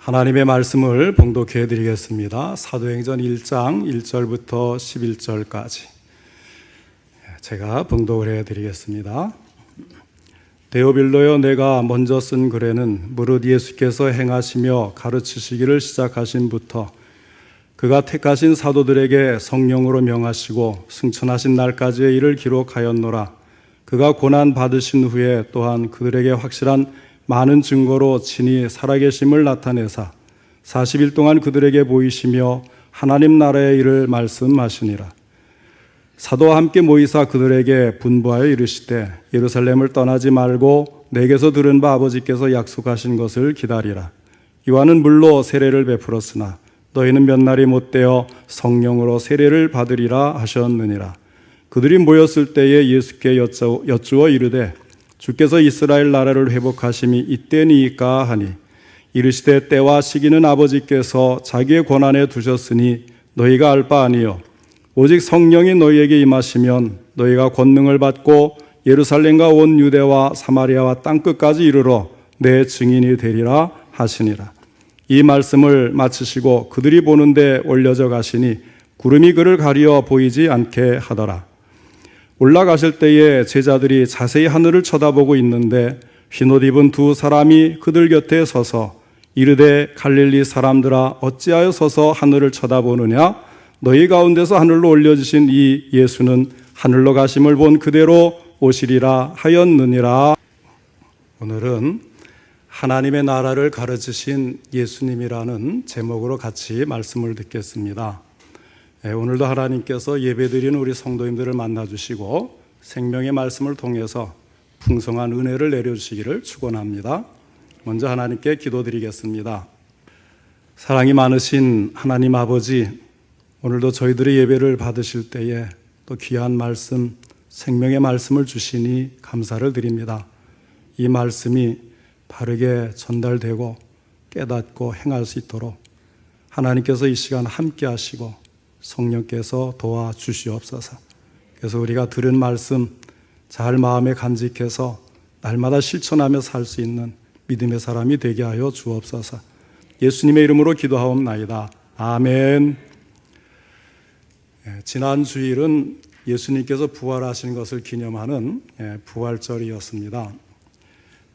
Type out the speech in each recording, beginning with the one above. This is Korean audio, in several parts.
하나님의 말씀을 봉독해 드리겠습니다. 사도행전 1장 1절부터 11절까지 제가 봉독을 해 드리겠습니다. 데오빌로여, 내가 먼저 쓴 글에는 무릇 예수께서 행하시며 가르치시기를 시작하신부터 그가 택하신 사도들에게 성령으로 명하시고 승천하신 날까지의 일을 기록하였노라. 그가 고난 받으신 후에 또한 그들에게 확실한 많은 증거로 친히 살아계심을 나타내사 40일 동안 그들에게 보이시며 하나님 나라의 일을 말씀하시니라. 사도와 함께 모이사 그들에게 분부하여 이르시되 예루살렘을 떠나지 말고 내게서 들은 바 아버지께서 약속하신 것을 기다리라. 요한은 물로 세례를 베풀었으나 너희는 몇 날이 못되어 성령으로 세례를 받으리라 하셨느니라. 그들이 모였을 때에 예수께 여쭈어 이르되 주께서 이스라엘 나라를 회복하심이 이때니까 하니 이르시되 때와 시기는 아버지께서 자기의 권한에 두셨으니 너희가 알 바 아니요 오직 성령이 너희에게 임하시면 너희가 권능을 받고 예루살렘과 온 유대와 사마리아와 땅끝까지 이르러 내 증인이 되리라 하시니라. 이 말씀을 마치시고 그들이 보는데 올려져 가시니 구름이 그를 가리어 보이지 않게 하더라. 올라가실 때에 제자들이 자세히 하늘을 쳐다보고 있는데 흰옷 입은 두 사람이 그들 곁에 서서 이르되 갈릴리 사람들아 어찌하여 서서 하늘을 쳐다보느냐? 너희 가운데서 하늘로 올려지신 이 예수는 하늘로 가심을 본 그대로 오시리라 하였느니라. 오늘은 하나님의 나라를 가르치신 예수님이라는 제목으로 같이 말씀을 듣겠습니다. 오늘도 하나님께서 예배드리는 우리 성도님들을 만나주시고 생명의 말씀을 통해서 풍성한 은혜를 내려주시기를 축원합니다. 먼저 하나님께 기도드리겠습니다. 사랑이 많으신 하나님 아버지, 오늘도 저희들의 예배를 받으실 때에 또 귀한 말씀, 생명의 말씀을 주시니 감사를 드립니다. 이 말씀이 바르게 전달되고 깨닫고 행할 수 있도록 하나님께서 이 시간 함께 하시고 성령께서 도와주시옵소서. 그래서 우리가 들은 말씀 잘 마음에 간직해서 날마다 실천하며 살 수 있는 믿음의 사람이 되게 하여 주옵소서. 예수님의 이름으로 기도하옵나이다. 아멘. 지난 주일은 예수님께서 부활하신 것을 기념하는 부활절이었습니다.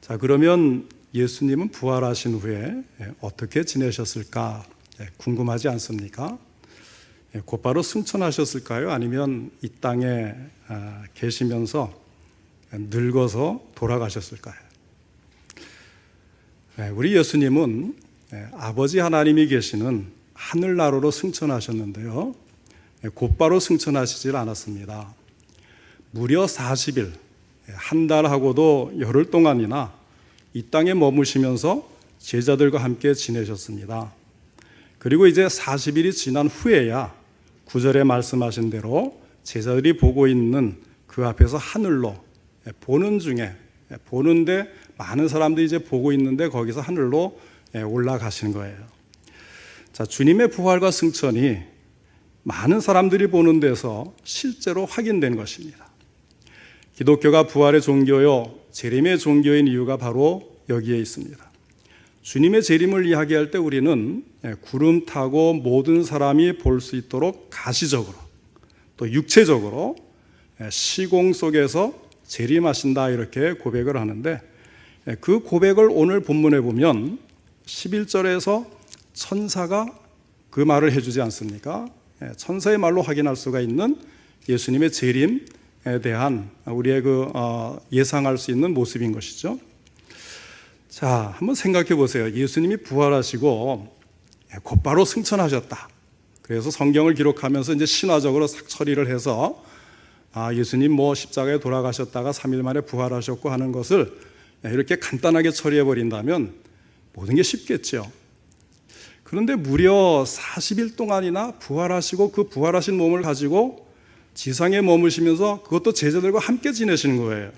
자, 그러면 예수님은 부활하신 후에 어떻게 지내셨을까 궁금하지 않습니까? 곧바로 승천하셨을까요? 아니면 이 땅에 계시면서 늙어서 돌아가셨을까요? 우리 예수님은 아버지 하나님이 계시는 하늘나라로 승천하셨는데요, 곧바로 승천하시질 않았습니다. 무려 40일, 한 달하고도 열흘 동안이나 이 땅에 머무시면서 제자들과 함께 지내셨습니다. 그리고 이제 40일이 지난 후에야 9절에 말씀하신 대로 제자들이 보고 있는 그 앞에서 하늘로 보는 중에, 보는데 많은 사람들이 이제 보고 있는데 거기서 하늘로 올라가신 거예요. 자, 주님의 부활과 승천이 많은 사람들이 보는 데서 실제로 확인된 것입니다. 기독교가 부활의 종교요, 재림의 종교인 이유가 바로 여기에 있습니다. 주님의 재림을 이야기할 때 우리는 구름 타고 모든 사람이 볼 수 있도록 가시적으로 또 육체적으로 시공 속에서 재림하신다 이렇게 고백을 하는데, 그 고백을 오늘 본문에 보면 11절에서 천사가 그 말을 해주지 않습니까? 천사의 말로 확인할 수가 있는 예수님의 재림에 대한 우리의 예상할 수 있는 모습인 것이죠. 자, 한번 생각해 보세요. 예수님이 부활하시고 곧바로 승천하셨다. 그래서 성경을 기록하면서 이제 신화적으로 싹 처리를 해서 예수님 십자가에 돌아가셨다가 3일 만에 부활하셨고 하는 것을 이렇게 간단하게 처리해 버린다면 모든 게 쉽겠죠. 그런데 무려 40일 동안이나 부활하시고 그 부활하신 몸을 가지고 지상에 머무시면서 그것도 제자들과 함께 지내시는 거예요.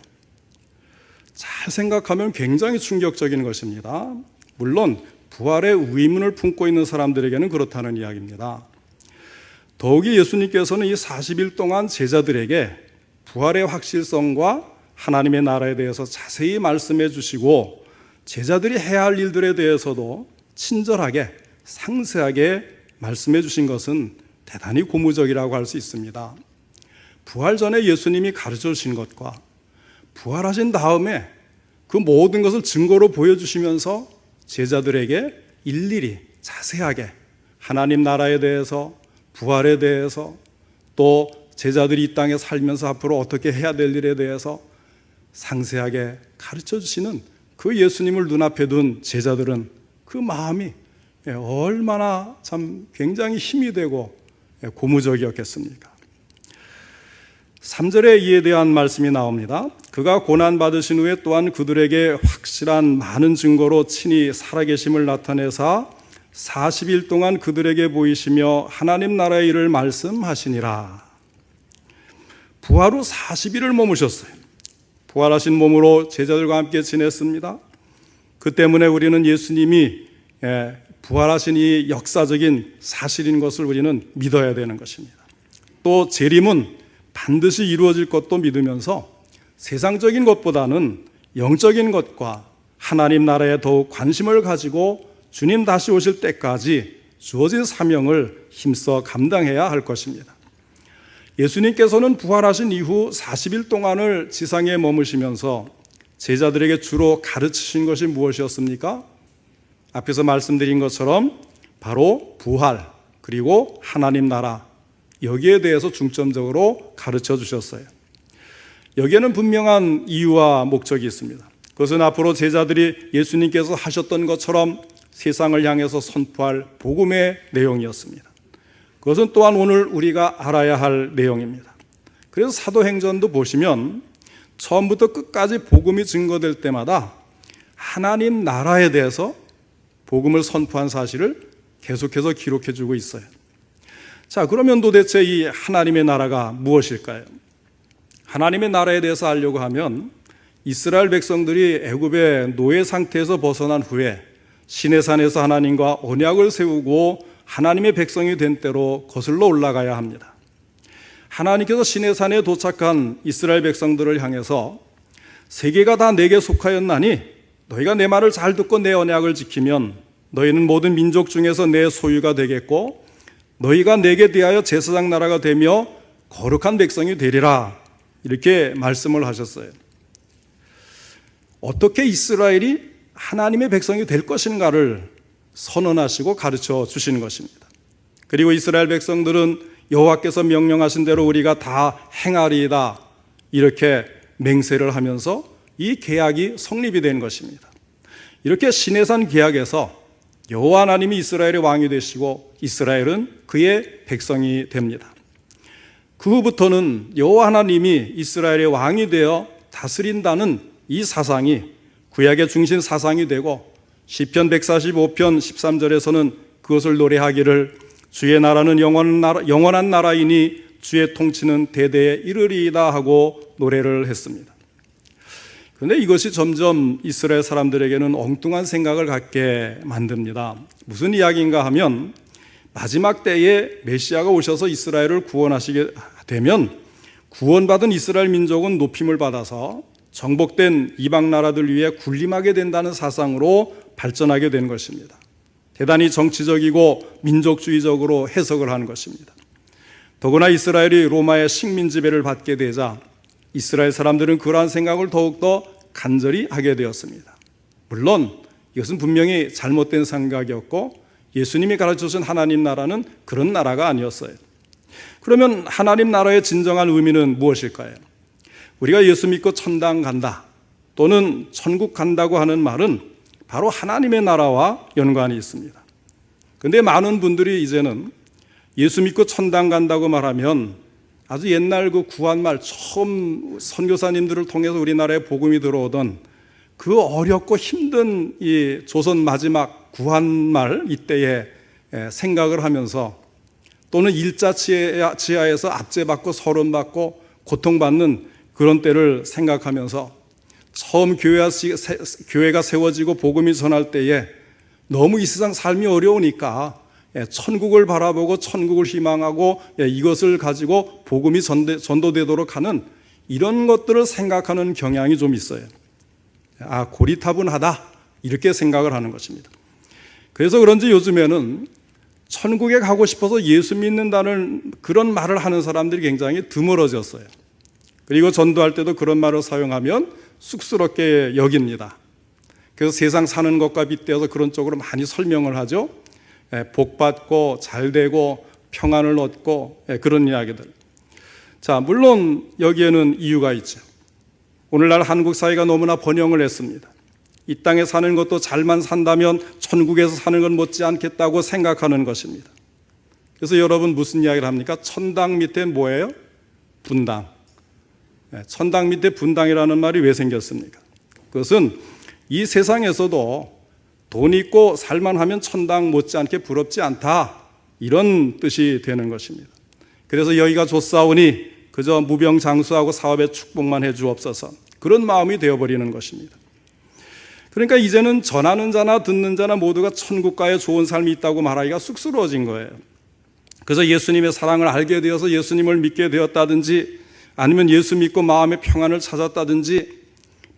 잘 생각하면 굉장히 충격적인 것입니다. 물론 부활의 의문을 품고 있는 사람들에게는 그렇다는 이야기입니다. 더욱이 예수님께서는 이 40일 동안 제자들에게 부활의 확실성과 하나님의 나라에 대해서 자세히 말씀해 주시고 제자들이 해야 할 일들에 대해서도 친절하게 상세하게 말씀해 주신 것은 대단히 고무적이라고 할 수 있습니다. 부활 전에 예수님이 가르쳐 주신 것과 부활하신 다음에 그 모든 것을 증거로 보여주시면서 제자들에게 일일이 자세하게 하나님 나라에 대해서, 부활에 대해서, 또 제자들이 이 땅에 살면서 앞으로 어떻게 해야 될 일에 대해서 상세하게 가르쳐 주시는 그 예수님을 눈앞에 둔 제자들은 그 마음이 얼마나 참 굉장히 힘이 되고 고무적이었겠습니까? 3절에 이에 대한 말씀이 나옵니다. 그가 고난받으신 후에 또한 그들에게 확실한 많은 증거로 친히 살아계심을 나타내사 40일 동안 그들에게 보이시며 하나님 나라의 일을 말씀하시니라. 부활 후 40일을 머무셨어요. 부활하신 몸으로 제자들과 함께 지냈습니다. 그 때문에 우리는 예수님이 부활하신 이 역사적인 사실인 것을 우리는 믿어야 되는 것입니다. 또 재림은 반드시 이루어질 것도 믿으면서 세상적인 것보다는 영적인 것과 하나님 나라에 더욱 관심을 가지고 주님 다시 오실 때까지 주어진 사명을 힘써 감당해야 할 것입니다. 예수님께서는 부활하신 이후 40일 동안을 지상에 머무시면서 제자들에게 주로 가르치신 것이 무엇이었습니까? 앞에서 말씀드린 것처럼 바로 부활, 그리고 하나님 나라, 여기에 대해서 중점적으로 가르쳐 주셨어요. 여기에는 분명한 이유와 목적이 있습니다. 그것은 앞으로 제자들이 예수님께서 하셨던 것처럼 세상을 향해서 선포할 복음의 내용이었습니다. 그것은 또한 오늘 우리가 알아야 할 내용입니다. 그래서 사도행전도 보시면 처음부터 끝까지 복음이 증거될 때마다 하나님 나라에 대해서 복음을 선포한 사실을 계속해서 기록해 주고 있어요. 자, 그러면 도대체 이 하나님의 나라가 무엇일까요? 하나님의 나라에 대해서 알려고 하면 이스라엘 백성들이 애굽의 노예 상태에서 벗어난 후에 시내산에서 하나님과 언약을 세우고 하나님의 백성이 된 때로 거슬러 올라가야 합니다. 하나님께서 시내산에 도착한 이스라엘 백성들을 향해서 세계가 다 내게 속하였나니 너희가 내 말을 잘 듣고 내 언약을 지키면 너희는 모든 민족 중에서 내 소유가 되겠고 너희가 내게 대하여 제사장 나라가 되며 거룩한 백성이 되리라, 이렇게 말씀을 하셨어요. 어떻게 이스라엘이 하나님의 백성이 될 것인가를 선언하시고 가르쳐 주시는 것입니다. 그리고 이스라엘 백성들은 여호와께서 명령하신 대로 우리가 다 행하리이다, 이렇게 맹세를 하면서 이 계약이 성립이 된 것입니다. 이렇게 시내산 계약에서 여호와 하나님이 이스라엘의 왕이 되시고 이스라엘은 그의 백성이 됩니다. 그 후부터는 여호와 하나님이 이스라엘의 왕이 되어 다스린다는 이 사상이 구약의 중심 사상이 되고 시편 145편 13절에서는 그것을 노래하기를 주의 나라는 영원한 나라이니 주의 통치는 대대에 이르리이다 하고 노래를 했습니다. 그런데 이것이 점점 이스라엘 사람들에게는 엉뚱한 생각을 갖게 만듭니다. 무슨 이야기인가 하면 마지막 때에 메시아가 오셔서 이스라엘을 구원하시게 되면 구원받은 이스라엘 민족은 높임을 받아서 정복된 이방 나라들 위해 군림하게 된다는 사상으로 발전하게 된 것입니다. 대단히 정치적이고 민족주의적으로 해석을 하는 것입니다. 더구나 이스라엘이 로마의 식민 지배를 받게 되자 이스라엘 사람들은 그러한 생각을 더욱더 간절히 하게 되었습니다. 물론 이것은 분명히 잘못된 생각이었고 예수님이 가르쳐주신 하나님 나라는 그런 나라가 아니었어요. 그러면 하나님 나라의 진정한 의미는 무엇일까요? 우리가 예수 믿고 천당 간다 또는 천국 간다고 하는 말은 바로 하나님의 나라와 연관이 있습니다. 그런데 많은 분들이 이제는 예수 믿고 천당 간다고 말하면 아주 옛날 그 구한말, 처음 선교사님들을 통해서 우리나라에 복음이 들어오던 그 어렵고 힘든 이 조선 마지막 구한말 이때에 생각을 하면서 또는 일자 지하에서 압제받고 서론받고 고통받는 그런 때를 생각하면서 처음 교회가 세워지고 복음이 전할 때에 너무 이 세상 삶이 어려우니까 천국을 바라보고 천국을 희망하고 이것을 가지고 복음이 전도되도록 하는 이런 것들을 생각하는 경향이 좀 있어요. 고리타분하다, 이렇게 생각을 하는 것입니다. 그래서 그런지 요즘에는 천국에 가고 싶어서 예수 믿는다는 그런 말을 하는 사람들이 굉장히 드물어졌어요. 그리고 전도할 때도 그런 말을 사용하면 쑥스럽게 여깁니다. 그래서 세상 사는 것과 빗대어서 그런 쪽으로 많이 설명을 하죠. 복받고 잘되고 평안을 얻고 그런 이야기들. 자, 물론 여기에는 이유가 있죠. 오늘날 한국 사회가 너무나 번영을 했습니다. 이 땅에 사는 것도 잘만 산다면 천국에서 사는 건 못지 않겠다고 생각하는 것입니다. 그래서 여러분 무슨 이야기를 합니까? 천당 밑에 뭐예요? 분당. 천당 밑에 분당이라는 말이 왜 생겼습니까? 그것은 이 세상에서도 돈 있고 살만하면 천당 못지않게 부럽지 않다, 이런 뜻이 되는 것입니다. 그래서 여기가 좋사오니 그저 무병장수하고 사업에 축복만 해주옵소서, 그런 마음이 되어버리는 것입니다. 그러니까 이제는 전하는 자나 듣는 자나 모두가 천국가에 좋은 삶이 있다고 말하기가 쑥스러워진 거예요. 그래서 예수님의 사랑을 알게 되어서 예수님을 믿게 되었다든지, 아니면 예수 믿고 마음의 평안을 찾았다든지,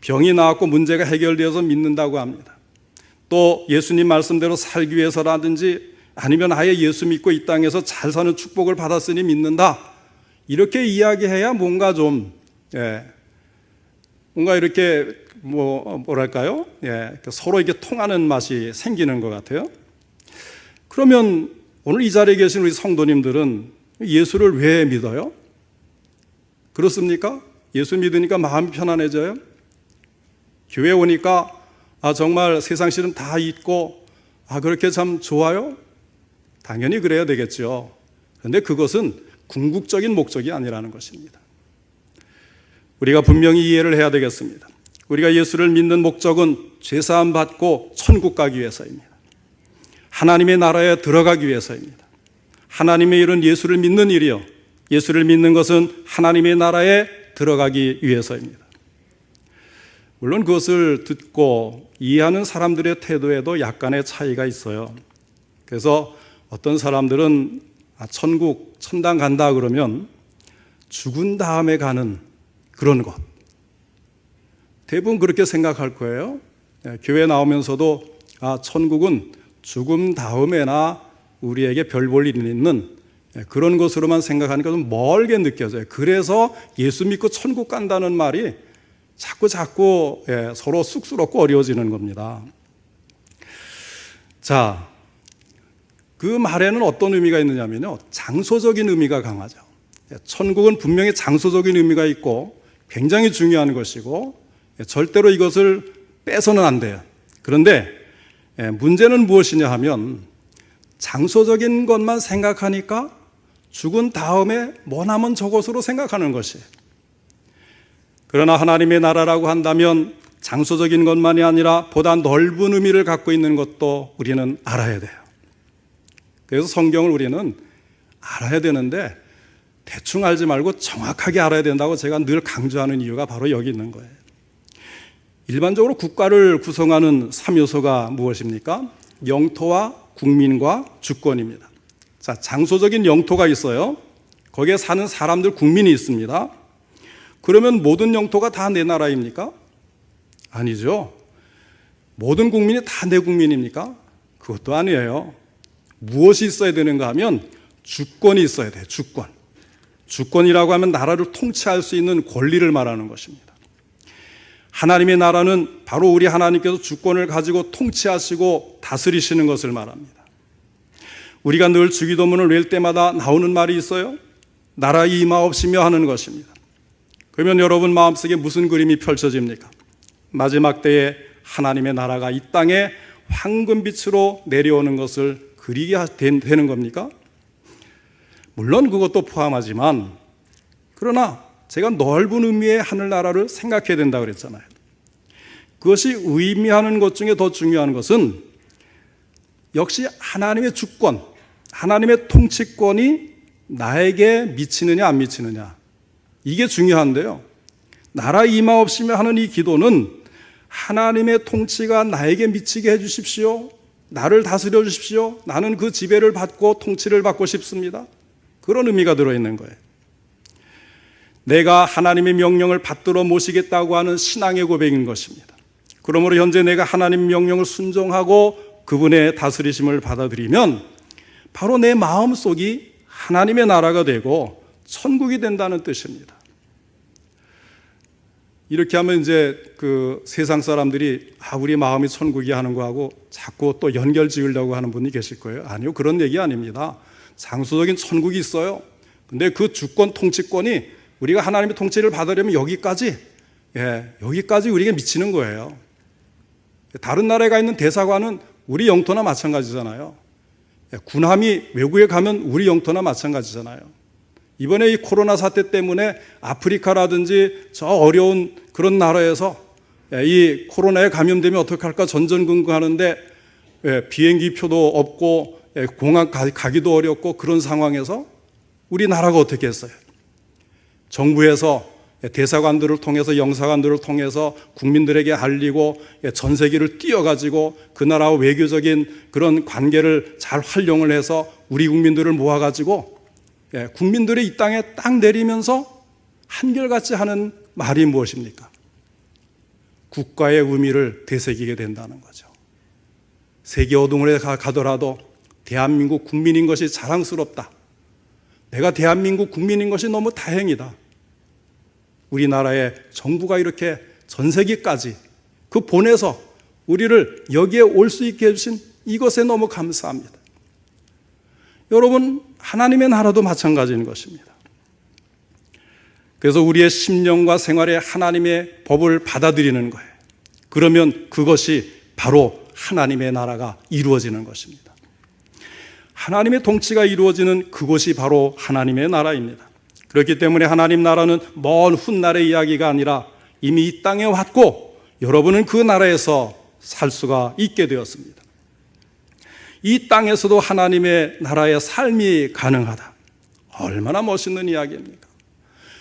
병이 나았고 문제가 해결되어서 믿는다고 합니다. 또 예수님 말씀대로 살기 위해서라든지, 아니면 아예 예수 믿고 이 땅에서 잘 사는 축복을 받았으니 믿는다, 이렇게 이야기해야 뭔가 좀 뭔가 이렇게 뭐랄까요? 서로 이게 통하는 맛이 생기는 것 같아요. 그러면 오늘 이 자리에 계신 우리 성도님들은 예수를 왜 믿어요? 그렇습니까? 예수 믿으니까 마음이 편안해져요? 교회 오니까 정말 세상 실은 다 잊고 그렇게 참 좋아요? 당연히 그래야 되겠죠. 그런데 그것은 궁극적인 목적이 아니라는 것입니다. 우리가 분명히 이해를 해야 되겠습니다. 우리가 예수를 믿는 목적은 죄사함 받고 천국 가기 위해서입니다. 하나님의 나라에 들어가기 위해서입니다. 하나님의 일은 예수를 믿는 일이요, 예수를 믿는 것은 하나님의 나라에 들어가기 위해서입니다. 물론 그것을 듣고 이해하는 사람들의 태도에도 약간의 차이가 있어요. 그래서 어떤 사람들은 천국, 천당 간다 그러면 죽은 다음에 가는 그런 것, 대부분 그렇게 생각할 거예요. 교회 나오면서도 천국은 죽음 다음에나 우리에게 별 볼 일이 있는 그런 것으로만 생각하니까 좀 멀게 느껴져요. 그래서 예수 믿고 천국 간다는 말이 자꾸 서로 쑥스럽고 어려워지는 겁니다. 자, 그 말에는 어떤 의미가 있느냐면요, 장소적인 의미가 강하죠. 천국은 분명히 장소적인 의미가 있고 굉장히 중요한 것이고 절대로 이것을 빼서는 안 돼요. 그런데 문제는 무엇이냐 하면 장소적인 것만 생각하니까 죽은 다음에 머나먼 저것으로 생각하는 것이에요. 그러나 하나님의 나라라고 한다면 장소적인 것만이 아니라 보다 넓은 의미를 갖고 있는 것도 우리는 알아야 돼요. 그래서 성경을 우리는 알아야 되는데 대충 알지 말고 정확하게 알아야 된다고 제가 늘 강조하는 이유가 바로 여기 있는 거예요. 일반적으로 국가를 구성하는 3요소가 무엇입니까? 영토와 국민과 주권입니다. 자, 장소적인 영토가 있어요. 거기에 사는 사람들, 국민이 있습니다. 그러면 모든 영토가 다 내 나라입니까? 아니죠. 모든 국민이 다 내 국민입니까? 그것도 아니에요. 무엇이 있어야 되는가 하면 주권이 있어야 돼요. 주권. 주권이라고 하면 나라를 통치할 수 있는 권리를 말하는 것입니다. 하나님의 나라는 바로 우리 하나님께서 주권을 가지고 통치하시고 다스리시는 것을 말합니다. 우리가 늘 주기도문을 외울 때마다 나오는 말이 있어요. 나라 임하옵시며 하는 것입니다. 그러면 여러분 마음속에 무슨 그림이 펼쳐집니까? 마지막 때에 하나님의 나라가 이 땅에 황금빛으로 내려오는 것을 그리게 되는 겁니까? 물론 그것도 포함하지만, 그러나 제가 넓은 의미의 하늘나라를 생각해야 된다고 그랬잖아요. 그것이 의미하는 것 중에 더 중요한 것은 역시 하나님의 주권, 하나님의 통치권이 나에게 미치느냐 안 미치느냐, 이게 중요한데요. 나라 임하옵시며 하는 이 기도는 하나님의 통치가 나에게 미치게 해주십시오, 나를 다스려 주십시오, 나는 그 지배를 받고 통치를 받고 싶습니다, 그런 의미가 들어있는 거예요. 내가 하나님의 명령을 받들어 모시겠다고 하는 신앙의 고백인 것입니다. 그러므로 현재 내가 하나님 명령을 순종하고 그분의 다스리심을 받아들이면 바로 내 마음속이 하나님의 나라가 되고 천국이 된다는 뜻입니다. 이렇게 하면 이제 그 세상 사람들이 우리 마음이 천국이 하는 거하고 자꾸 또 연결 지으려고 하는 분이 계실 거예요. 아니요, 그런 얘기 아닙니다. 장소적인 천국이 있어요. 근데 그 주권 통치권이 우리가 하나님의 통치를 받으려면 여기까지 우리가 미치는 거예요. 다른 나라에 가 있는 대사관은 우리 영토나 마찬가지잖아요. 군함이 외국에 가면 우리 영토나 마찬가지잖아요. 이번에 이 코로나 사태 때문에 아프리카라든지 저 어려운 그런 나라에서 이 코로나에 감염되면 어떻게 할까 전전긍긍하는데 비행기 표도 없고 공항 가기도 어렵고 그런 상황에서 우리나라가 어떻게 했어요? 정부에서 대사관들을 통해서 영사관들을 통해서 국민들에게 알리고 전 세계를 띄워가지고 그 나라와 외교적인 그런 관계를 잘 활용을 해서 우리 국민들을 모아가지고 국민들이 이 땅에 딱 내리면서 한결같이 하는 말이 무엇입니까? 국가의 의미를 되새기게 된다는 거죠. 세계 어둠에 가더라도 대한민국 국민인 것이 자랑스럽다. 내가 대한민국 국민인 것이 너무 다행이다. 우리나라의 정부가 이렇게 전 세계까지 그 보내서 우리를 여기에 올 수 있게 해주신 이것에 너무 감사합니다. 여러분, 하나님의 나라도 마찬가지인 것입니다. 그래서 우리의 심령과 생활에 하나님의 법을 받아들이는 거예요. 그러면 그것이 바로 하나님의 나라가 이루어지는 것입니다. 하나님의 통치가 이루어지는 그곳이 바로 하나님의 나라입니다. 그렇기 때문에 하나님 나라는 먼 훗날의 이야기가 아니라 이미 이 땅에 왔고 여러분은 그 나라에서 살 수가 있게 되었습니다. 이 땅에서도 하나님의 나라의 삶이 가능하다. 얼마나 멋있는 이야기입니까?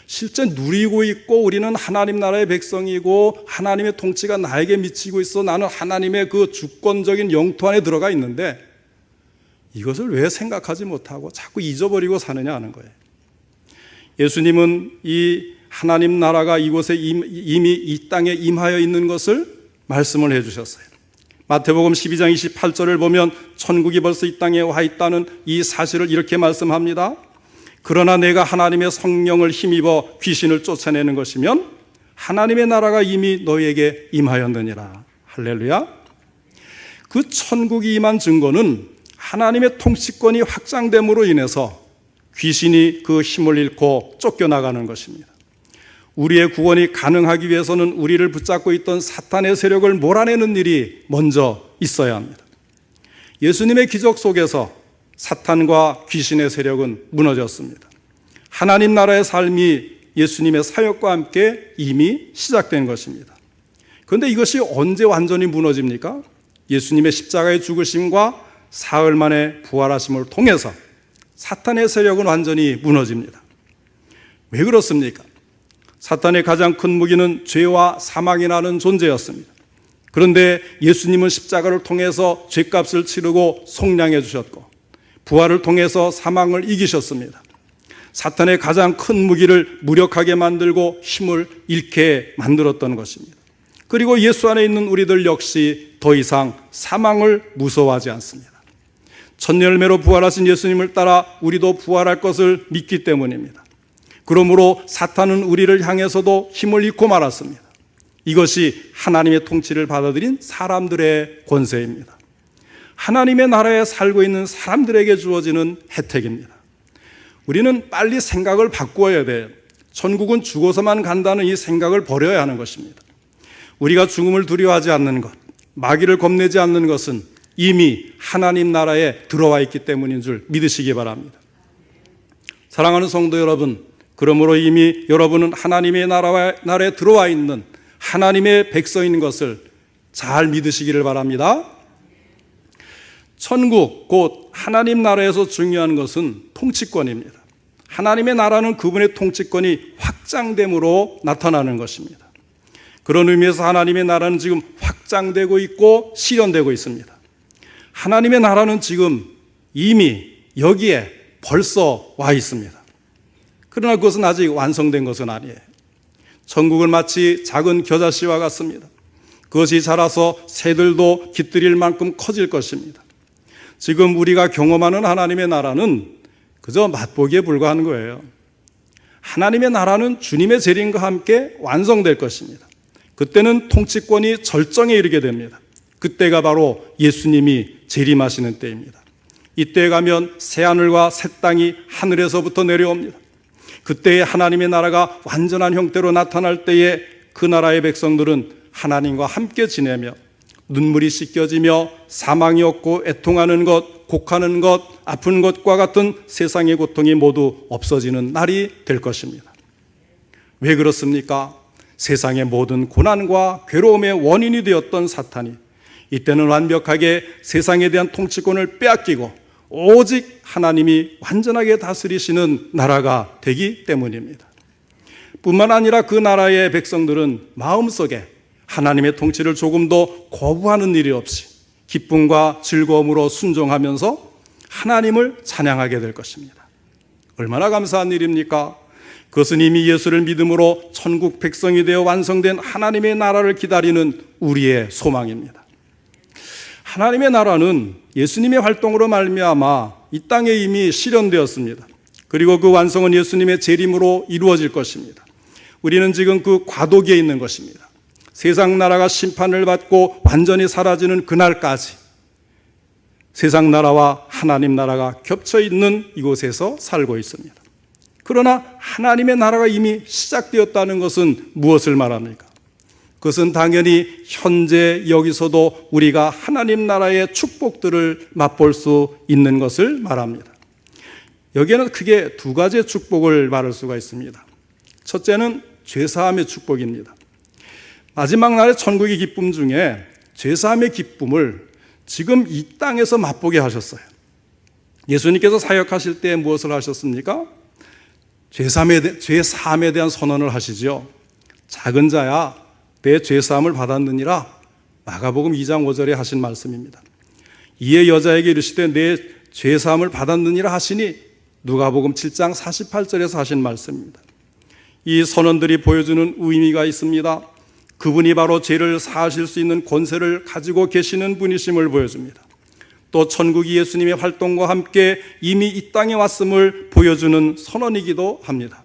실제 누리고 있고 우리는 하나님 나라의 백성이고 하나님의 통치가 나에게 미치고 있어 나는 하나님의 그 주권적인 영토 안에 들어가 있는데 이것을 왜 생각하지 못하고 자꾸 잊어버리고 사느냐 하는 거예요. 예수님은 이 하나님 나라가 이곳에 이미 이 땅에 임하여 있는 것을 말씀을 해주셨어요. 마태복음 12장 28절을 보면 천국이 벌써 이 땅에 와 있다는 이 사실을 이렇게 말씀합니다. 그러나 내가 하나님의 성령을 힘입어 귀신을 쫓아내는 것이면 하나님의 나라가 이미 너희에게 임하였느니라. 할렐루야. 그 천국이 임한 증거는 하나님의 통치권이 확장됨으로 인해서 귀신이 그 힘을 잃고 쫓겨나가는 것입니다. 우리의 구원이 가능하기 위해서는 우리를 붙잡고 있던 사탄의 세력을 몰아내는 일이 먼저 있어야 합니다. 예수님의 기적 속에서 사탄과 귀신의 세력은 무너졌습니다. 하나님 나라의 삶이 예수님의 사역과 함께 이미 시작된 것입니다. 그런데 이것이 언제 완전히 무너집니까? 예수님의 십자가의 죽으심과 사흘 만에 부활하심을 통해서 사탄의 세력은 완전히 무너집니다. 왜 그렇습니까? 사탄의 가장 큰 무기는 죄와 사망이라는 존재였습니다. 그런데 예수님은 십자가를 통해서 죄값을 치르고 속량해 주셨고 부활을 통해서 사망을 이기셨습니다. 사탄의 가장 큰 무기를 무력하게 만들고 힘을 잃게 만들었던 것입니다. 그리고 예수 안에 있는 우리들 역시 더 이상 사망을 무서워하지 않습니다. 첫 열매로 부활하신 예수님을 따라 우리도 부활할 것을 믿기 때문입니다. 그러므로 사탄은 우리를 향해서도 힘을 잃고 말았습니다. 이것이 하나님의 통치를 받아들인 사람들의 권세입니다. 하나님의 나라에 살고 있는 사람들에게 주어지는 혜택입니다. 우리는 빨리 생각을 바꾸어야 돼요. 천국은 죽어서만 간다는 이 생각을 버려야 하는 것입니다. 우리가 죽음을 두려워하지 않는 것, 마귀를 겁내지 않는 것은 이미 하나님 나라에 들어와 있기 때문인 줄 믿으시기 바랍니다. 사랑하는 성도 여러분, 그러므로 이미 여러분은 하나님의 나라에 들어와 있는 하나님의 백성인 것을 잘 믿으시기를 바랍니다. 천국, 곧 하나님 나라에서 중요한 것은 통치권입니다. 하나님의 나라는 그분의 통치권이 확장됨으로 나타나는 것입니다. 그런 의미에서 하나님의 나라는 지금 확장되고 있고 실현되고 있습니다. 하나님의 나라는 지금 이미 여기에 벌써 와 있습니다. 그러나 그것은 아직 완성된 것은 아니에요. 천국은 마치 작은 겨자씨와 같습니다. 그것이 자라서 새들도 깃들일 만큼 커질 것입니다. 지금 우리가 경험하는 하나님의 나라는 그저 맛보기에 불과한 거예요. 하나님의 나라는 주님의 재림과 함께 완성될 것입니다. 그때는 통치권이 절정에 이르게 됩니다. 그때가 바로 예수님이 재림하시는 때입니다. 이때에 가면 새하늘과 새 땅이 하늘에서부터 내려옵니다. 그때에 하나님의 나라가 완전한 형태로 나타날 때에 그 나라의 백성들은 하나님과 함께 지내며 눈물이 씻겨지며 사망이 없고 애통하는 것, 곡하는 것, 아픈 것과 같은 세상의 고통이 모두 없어지는 날이 될 것입니다. 왜 그렇습니까? 세상의 모든 고난과 괴로움의 원인이 되었던 사탄이 이때는 완벽하게 세상에 대한 통치권을 빼앗기고 오직 하나님이 완전하게 다스리시는 나라가 되기 때문입니다. 뿐만 아니라 그 나라의 백성들은 마음속에 하나님의 통치를 조금도 거부하는 일이 없이 기쁨과 즐거움으로 순종하면서 하나님을 찬양하게 될 것입니다. 얼마나 감사한 일입니까? 그것은 이미 예수를 믿음으로 천국 백성이 되어 완성된 하나님의 나라를 기다리는 우리의 소망입니다. 하나님의 나라는 예수님의 활동으로 말미암아 이 땅에 이미 실현되었습니다. 그리고 그 완성은 예수님의 재림으로 이루어질 것입니다. 우리는 지금 그 과도기에 있는 것입니다. 세상 나라가 심판을 받고 완전히 사라지는 그날까지 세상 나라와 하나님 나라가 겹쳐 있는 이곳에서 살고 있습니다. 그러나 하나님의 나라가 이미 시작되었다는 것은 무엇을 말합니까? 그것은 당연히 현재 여기서도 우리가 하나님 나라의 축복들을 맛볼 수 있는 것을 말합니다. 여기에는 크게 두 가지의 축복을 말할 수가 있습니다. 첫째는 죄사함의 축복입니다. 마지막 날의 천국의 기쁨 중에 죄사함의 기쁨을 지금 이 땅에서 맛보게 하셨어요. 예수님께서 사역하실 때 무엇을 하셨습니까? 죄사함에 대한 선언을 하시죠. 작은 자야 내 죄사함을 받았느니라, 마가복음 2장 5절에 하신 말씀입니다. 이에 여자에게 이르시되 내 죄사함을 받았느니라 하시니 누가복음 7장 48절에서 하신 말씀입니다. 이 선언들이 보여주는 의미가 있습니다. 그분이 바로 죄를 사하실 수 있는 권세를 가지고 계시는 분이심을 보여줍니다. 또 천국이 예수님의 활동과 함께 이미 이 땅에 왔음을 보여주는 선언이기도 합니다.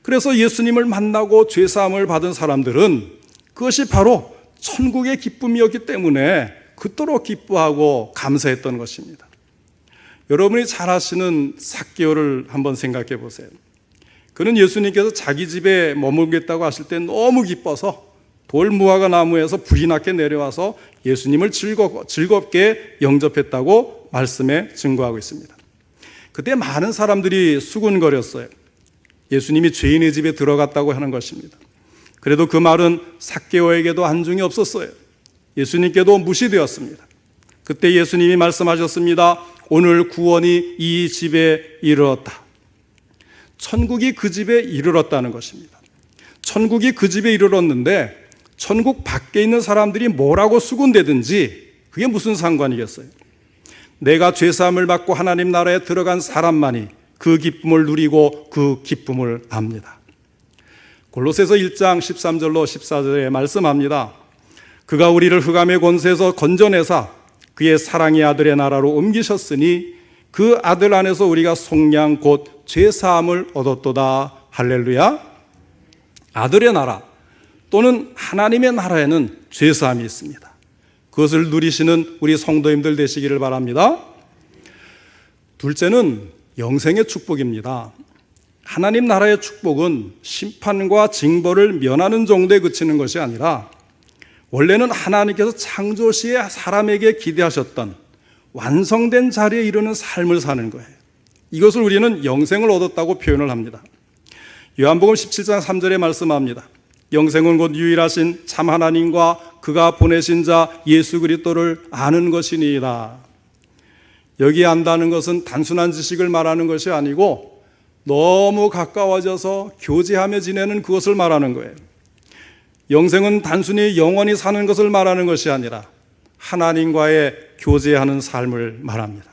그래서 예수님을 만나고 죄사함을 받은 사람들은 그것이 바로 천국의 기쁨이었기 때문에 그토록 기뻐하고 감사했던 것입니다. 여러분이 잘 아시는 삭개오를 한번 생각해 보세요. 그는 예수님께서 자기 집에 머물겠다고 하실 때 너무 기뻐서 돌무화과 나무에서 불이 나게 내려와서 예수님을 즐겁게 영접했다고 말씀에 증거하고 있습니다. 그때 많은 사람들이 수군거렸어요. 예수님이 죄인의 집에 들어갔다고 하는 것입니다. 그래도 그 말은 삭개오에게도 안중이 없었어요. 예수님께도 무시되었습니다. 그때 예수님이 말씀하셨습니다. 오늘 구원이 이 집에 이르렀다. 천국이 그 집에 이르렀다는 것입니다. 천국이 그 집에 이르렀는데 천국 밖에 있는 사람들이 뭐라고 수군대든지 그게 무슨 상관이겠어요? 내가 죄사함을 받고 하나님 나라에 들어간 사람만이 그 기쁨을 누리고 그 기쁨을 압니다. 골로새서 1장 13절로 14절에 말씀합니다. 그가 우리를 흑암의 권세에서 건져내사 그의 사랑의 아들의 나라로 옮기셨으니 그 아들 안에서 우리가 속량 곧 죄사함을 얻었도다. 할렐루야. 아들의 나라 또는 하나님의 나라에는 죄사함이 있습니다. 그것을 누리시는 우리 성도님들 되시기를 바랍니다. 둘째는 영생의 축복입니다. 하나님 나라의 축복은 심판과 징벌을 면하는 정도에 그치는 것이 아니라 원래는 하나님께서 창조 시에 사람에게 기대하셨던 완성된 자리에 이르는 삶을 사는 거예요. 이것을 우리는 영생을 얻었다고 표현을 합니다. 요한복음 17장 3절에 말씀합니다. 영생은 곧 유일하신 참 하나님과 그가 보내신 자 예수 그리스도를 아는 것이니이다. 여기 안다는 것은 단순한 지식을 말하는 것이 아니고 너무 가까워져서 교제하며 지내는 그것을 말하는 거예요. 영생은 단순히 영원히 사는 것을 말하는 것이 아니라 하나님과의 교제하는 삶을 말합니다.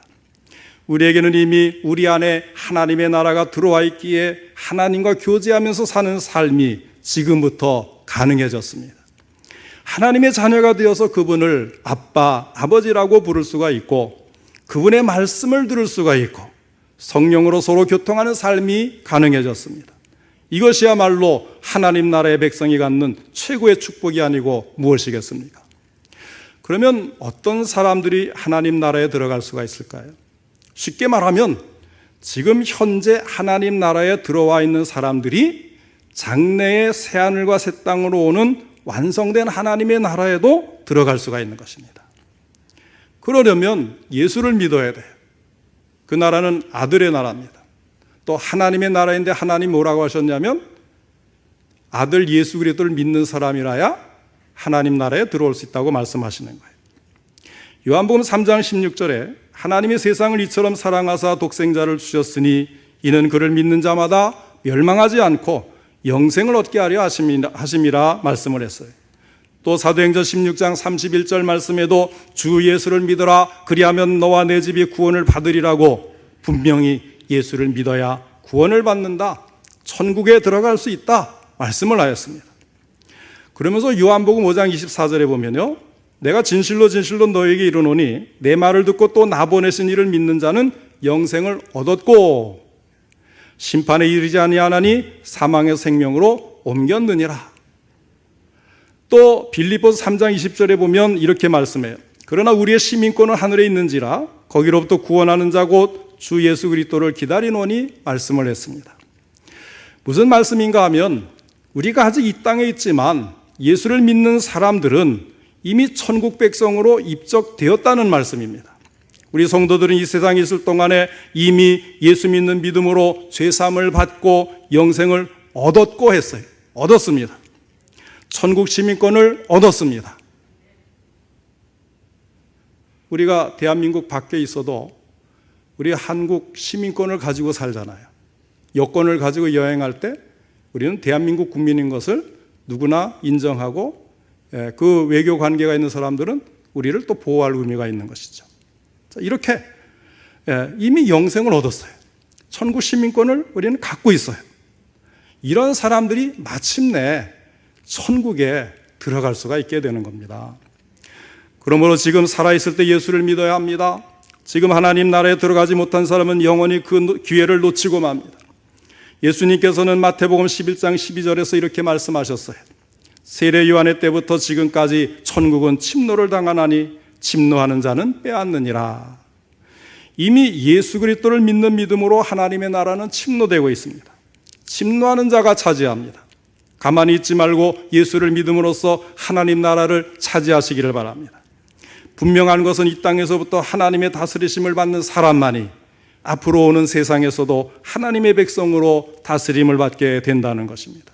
우리에게는 이미 우리 안에 하나님의 나라가 들어와 있기에 하나님과 교제하면서 사는 삶이 지금부터 가능해졌습니다. 하나님의 자녀가 되어서 그분을 아빠, 아버지라고 부를 수가 있고 그분의 말씀을 들을 수가 있고 성령으로 서로 교통하는 삶이 가능해졌습니다. 이것이야말로 하나님 나라의 백성이 갖는 최고의 축복이 아니고 무엇이겠습니까? 그러면 어떤 사람들이 하나님 나라에 들어갈 수가 있을까요? 쉽게 말하면 지금 현재 하나님 나라에 들어와 있는 사람들이 장래의 새하늘과 새 땅으로 오는 완성된 하나님의 나라에도 들어갈 수가 있는 것입니다. 그러려면 예수를 믿어야 돼요. 그 나라는 아들의 나라입니다. 또 하나님의 나라인데 하나님 뭐라고 하셨냐면 아들 예수 그리스도를 믿는 사람이라야 하나님 나라에 들어올 수 있다고 말씀하시는 거예요. 요한복음 3장 16절에 하나님이 세상을 이처럼 사랑하사 독생자를 주셨으니 이는 그를 믿는 자마다 멸망하지 않고 영생을 얻게 하려 하심이라 말씀을 했어요. 또 사도행전 16장 31절 말씀에도 주 예수를 믿어라 그리하면 너와 내 집이 구원을 받으리라고 분명히 예수를 믿어야 구원을 받는다, 천국에 들어갈 수 있다 말씀을 하였습니다. 그러면서 요한복음 5장 24절에 보면요, 내가 진실로 진실로 너에게 이르노니 내 말을 듣고 또 나 보내신 이를 믿는 자는 영생을 얻었고 심판에 이르지 아니하나니 사망의 생명으로 옮겼느니라. 또 빌립보서 3장 20절에 보면 이렇게 말씀해요. 그러나 우리의 시민권은 하늘에 있는지라 거기로부터 구원하는 자 곧 주 예수 그리스도를 기다리노니 말씀을 했습니다. 무슨 말씀인가 하면 우리가 아직 이 땅에 있지만 예수를 믿는 사람들은 이미 천국 백성으로 입적되었다는 말씀입니다. 우리 성도들은 이 세상에 있을 동안에 이미 예수 믿는 믿음으로 죄사함을 받고 영생을 얻었고 했어요. 얻었습니다. 천국 시민권을 얻었습니다. 우리가 대한민국 밖에 있어도 우리 한국 시민권을 가지고 살잖아요. 여권을 가지고 여행할 때 우리는 대한민국 국민인 것을 누구나 인정하고 그 외교 관계가 있는 사람들은 우리를 또 보호할 의미가 있는 것이죠. 이렇게 이미 영생을 얻었어요. 천국 시민권을 우리는 갖고 있어요. 이런 사람들이 마침내 천국에 들어갈 수가 있게 되는 겁니다. 그러므로 지금 살아있을 때 예수를 믿어야 합니다. 지금 하나님 나라에 들어가지 못한 사람은 영원히 그 기회를 놓치고 맙니다. 예수님께서는 마태복음 11장 12절에서 이렇게 말씀하셨어요. 세례 요한의 때부터 지금까지 천국은 침노를 당하나니 침노하는 자는 빼앗느니라. 이미 예수 그리스도를 믿는 믿음으로 하나님의 나라는 침노되고 있습니다. 침노하는 자가 차지합니다. 가만히 있지 말고 예수를 믿음으로써 하나님 나라를 차지하시기를 바랍니다. 분명한 것은 이 땅에서부터 하나님의 다스리심을 받는 사람만이 앞으로 오는 세상에서도 하나님의 백성으로 다스림을 받게 된다는 것입니다.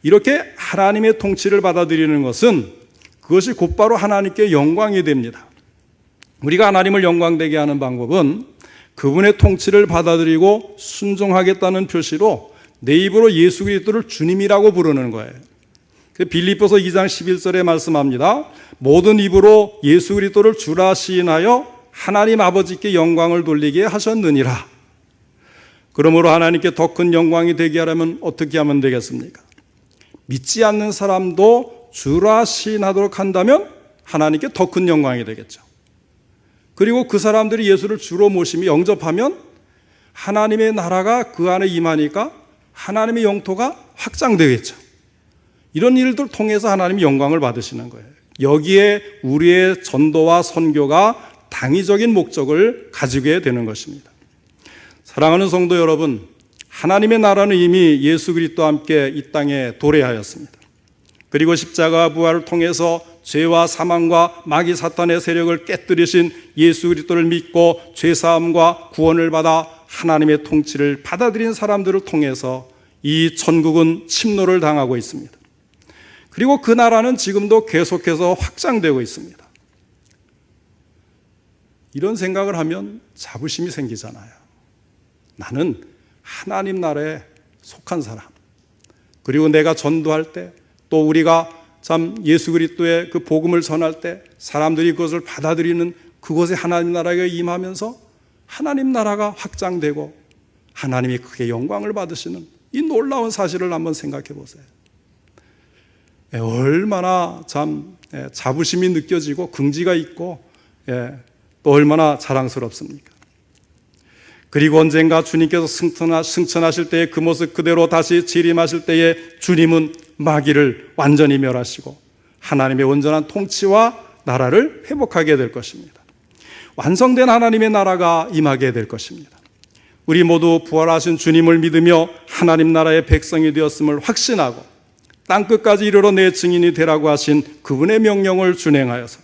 이렇게 하나님의 통치를 받아들이는 것은 그것이 곧바로 하나님께 영광이 됩니다. 우리가 하나님을 영광되게 하는 방법은 그분의 통치를 받아들이고 순종하겠다는 표시로 내 입으로 예수 그리스도를 주님이라고 부르는 거예요. 빌립보서 2장 11절에 말씀합니다. 모든 입으로 예수 그리스도를 주라 시인하여 하나님 아버지께 영광을 돌리게 하셨느니라. 그러므로 하나님께 더 큰 영광이 되게 하려면 어떻게 하면 되겠습니까? 믿지 않는 사람도 주라 시인하도록 한다면 하나님께 더 큰 영광이 되겠죠. 그리고 그 사람들이 예수를 주로 모시며 영접하면 하나님의 나라가 그 안에 임하니까 하나님의 영토가 확장되겠죠. 이런 일들 통해서 하나님이 영광을 받으시는 거예요. 여기에 우리의 전도와 선교가 당위적인 목적을 가지게 되는 것입니다. 사랑하는 성도 여러분, 하나님의 나라는 이미 예수 그리스도와 함께 이 땅에 도래하였습니다. 그리고 십자가 부활을 통해서 죄와 사망과 마귀 사탄의 세력을 깨뜨리신 예수 그리스도를 믿고 죄사함과 구원을 받아 하나님의 통치를 받아들인 사람들을 통해서 이 천국은 침노를 당하고 있습니다. 그리고 그 나라는 지금도 계속해서 확장되고 있습니다. 이런 생각을 하면 자부심이 생기잖아요. 나는 하나님 나라에 속한 사람, 그리고 내가 전도할 때 또 우리가 참 예수 그리스도의 그 복음을 전할 때 사람들이 그것을 받아들이는 그곳에 하나님 나라가 임하면서 하나님 나라가 확장되고 하나님이 크게 영광을 받으시는 이 놀라운 사실을 한번 생각해 보세요. 얼마나 참 자부심이 느껴지고 긍지가 있고 또 얼마나 자랑스럽습니까? 그리고 언젠가 주님께서 승천하실 때에 그 모습 그대로 다시 재림하실 때에 주님은 마귀를 완전히 멸하시고 하나님의 온전한 통치와 나라를 회복하게 될 것입니다. 완성된 하나님의 나라가 임하게 될 것입니다. 우리 모두 부활하신 주님을 믿으며 하나님 나라의 백성이 되었음을 확신하고 땅끝까지 이르러 내 증인이 되라고 하신 그분의 명령을 준행하여서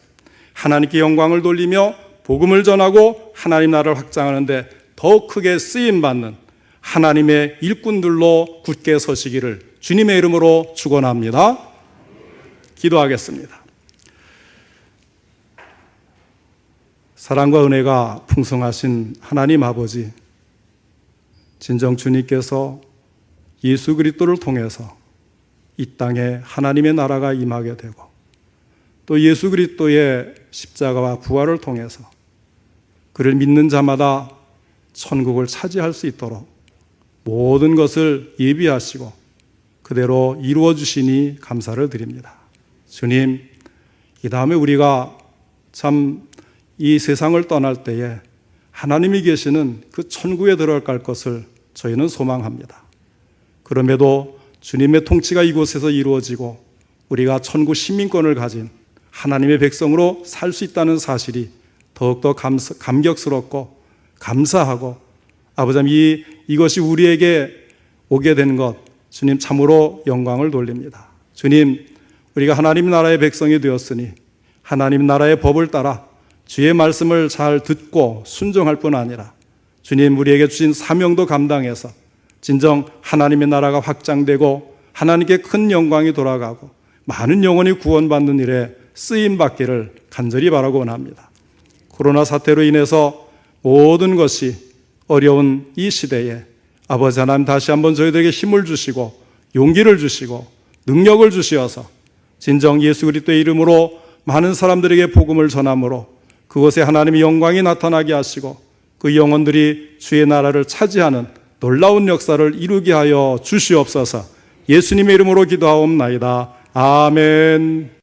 하나님께 영광을 돌리며 복음을 전하고 하나님 나라를 확장하는데 더 크게 쓰임받는 하나님의 일꾼들로 굳게 서시기를 주님의 이름으로 축원합니다. 기도하겠습니다. 사랑과 은혜가 풍성하신 하나님 아버지, 진정 주님께서 예수 그리스도를 통해서 이 땅에 하나님의 나라가 임하게 되고 또 예수 그리스도의 십자가와 부활을 통해서 그를 믿는 자마다 천국을 차지할 수 있도록 모든 것을 예비하시고 그대로 이루어 주시니 감사를 드립니다. 주님, 이 다음에 우리가 참 이 세상을 떠날 때에 하나님이 계시는 그 천국에 들어갈 것을 저희는 소망합니다. 그럼에도 주님의 통치가 이곳에서 이루어지고 우리가 천국 시민권을 가진 하나님의 백성으로 살 수 있다는 사실이 더욱더 감격스럽고 감사하고 아버지 이것이 우리에게 오게 된 것 주님 참으로 영광을 돌립니다. 주님, 우리가 하나님 나라의 백성이 되었으니 하나님 나라의 법을 따라 주의 말씀을 잘 듣고 순종할 뿐 아니라 주님 우리에게 주신 사명도 감당해서 진정 하나님의 나라가 확장되고 하나님께 큰 영광이 돌아가고 많은 영혼이 구원받는 일에 쓰임받기를 간절히 바라고 원합니다. 코로나 사태로 인해서 모든 것이 어려운 이 시대에 아버지 하나님 다시 한번 저희들에게 힘을 주시고 용기를 주시고 능력을 주시어서 진정 예수 그리스도의 이름으로 많은 사람들에게 복음을 전함으로 그곳에 하나님의 영광이 나타나게 하시고 그 영혼들이 주의 나라를 차지하는 놀라운 역사를 이루게 하여 주시옵소서. 예수님의 이름으로 기도하옵나이다. 아멘.